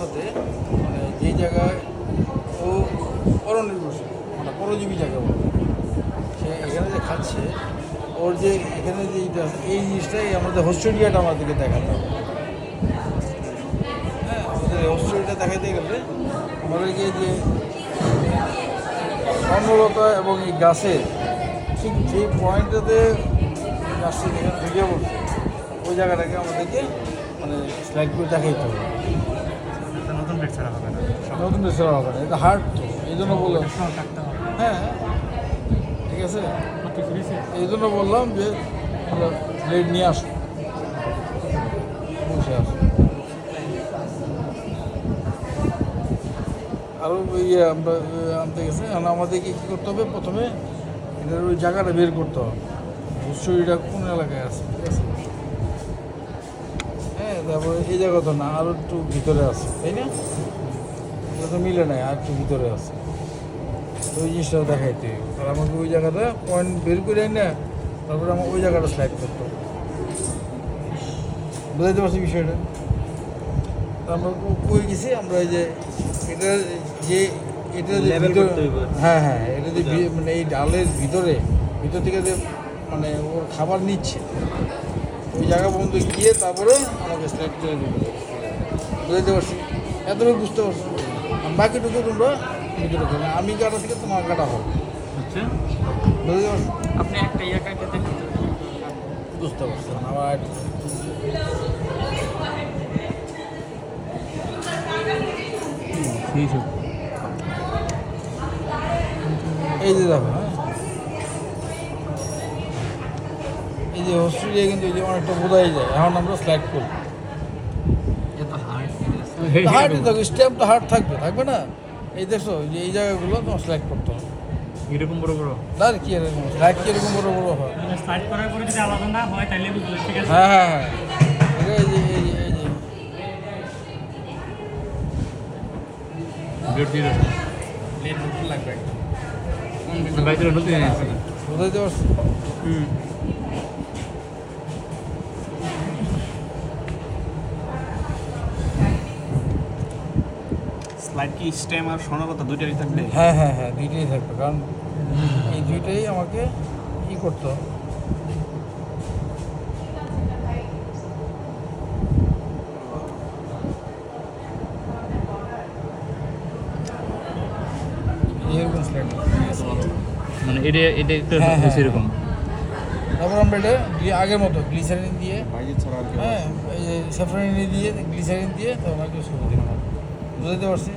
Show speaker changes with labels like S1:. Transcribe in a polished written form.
S1: সাথে মানে যেই জায়গায় ও পরনির্ভরশীল মানে পরজীবী জায়গা বলে সে এখানে যে খাচ্ছে ওর যে এখানে যে এই জিনিসটাই আমাদের হোস্টেলিয়াটা আমাদেরকে দেখাতে হবে। হ্যাঁ, আমাদের হোস্টেলটা দেখাতে গেলে আমাদেরকে যে স্বর্ণলতা এবং এই গাছের ঠিক যে পয়েন্টটাতে গাছটা যেখানে ঢুকে পড়ছে ওই জায়গাটাকে আমাদেরকে মানে স্লাইড করে দেখাইতে হবে।
S2: নতুন বেড ছাড়া হবে না,
S1: নতুন বেসরা হবে না, এটা হার্ড তো এই জন্য বললাম।
S2: কাটতে হবে।
S1: হ্যাঁ ঠিক আছে, এই জন্য বললাম যে ব্লেড নিয়ে আসো, বসে আসো। আরও ইয়ে আমরা আনতে গেছে, এখন আমাদেরকে কী করতে হবে, প্রথমে এটার ওই জায়গাটা বের করতে হবে, শরীরটা কোন এলাকায় আছে, ঠিক আছে? হ্যাঁ, তারপরে এই জায়গা তো না, আরও একটু ভিতরে আছে, তাই না? এটা তো মিলে নাই, আর একটু ভিতরে আছে, ওই জিনিসটাও দেখাইতে হবে। আর আমাকে ওই জায়গাটা পয়েন্ট বের করে না, তারপরে আমার ওই জায়গাটা স্লাইড করতে হবে। বুঝাইতে পারছি বিষয়টা? তা আমরা কই গেছি, আমরা এই যে এটা যে এটা যে হ্যাঁ হ্যাঁ, এটা যে মানে এই ডালের ভিতর থেকে যে মানে ওর খাবার নিচ্ছে ওই জায়গা পর্যন্ত গিয়ে তারপরে আমাকে স্লাইড করে দেবে। বুঝাইতে পারছি? এতটুকু বুঝতে পারছি। বাকিটুকু তোমরা ভিতরে করবে, আমি কাটা থেকে তোমার কাটা হবে।
S2: আচ্ছা,
S1: বুঝতে পারছি?
S2: আপনি একটা ইয়ে কাটতে দেখেন।
S1: বুঝতে পারছি আবার এই যে দেখো, হ্যাঁ এই যে অস্ট্রেলিয়া কিন্তু এই যে অনেকটা বোঝাই যায়। এখন আমরা স্লাইড করি, হার্ড থাকবে, স্ট্যাম্পটা হার্ড থাকবে না? এই দেখো যে এই জায়গাগুলো তোমার স্লাইড করতে হবে।
S2: এরকম বড় বড়
S1: তার কি এরকম স্লাইড কীরকম বড় বড় হয়?
S2: স্লাইড করার পরে যদি আলাদা না হয় তাহলে বুঝলো, ঠিক আছে।
S1: হ্যাঁ হ্যাঁ হ্যাঁ, এই যে এই যে এই যে
S2: বেড দিয়ে রাখো। লেট নতুন লাগবে একটা বাইরে নতুন আছে।
S1: বুঝাইতে পারছি?
S2: স্লাইড কি স্টেম আর স্বর্ণলতা দুইটাই থাকবে?
S1: হ্যাঁ হ্যাঁ হ্যাঁ, দুইটাই থাকবে, কারণ এই দুইটাই আমাকে কী করতে হবে। এরকম স্লাইড
S2: মানে এটা একটু
S1: হ্যাঁ, হ্যাঁ।
S2: সেরকম।
S1: তারপর আমরা এটা আগের মতো গ্লিসারিন দিয়ে, হ্যাঁ এই যে স্যাফরানি দিয়ে গ্লিসারিন দিয়ে তো ওনাকে শুরু দিলাম। বুঝতে পারছি?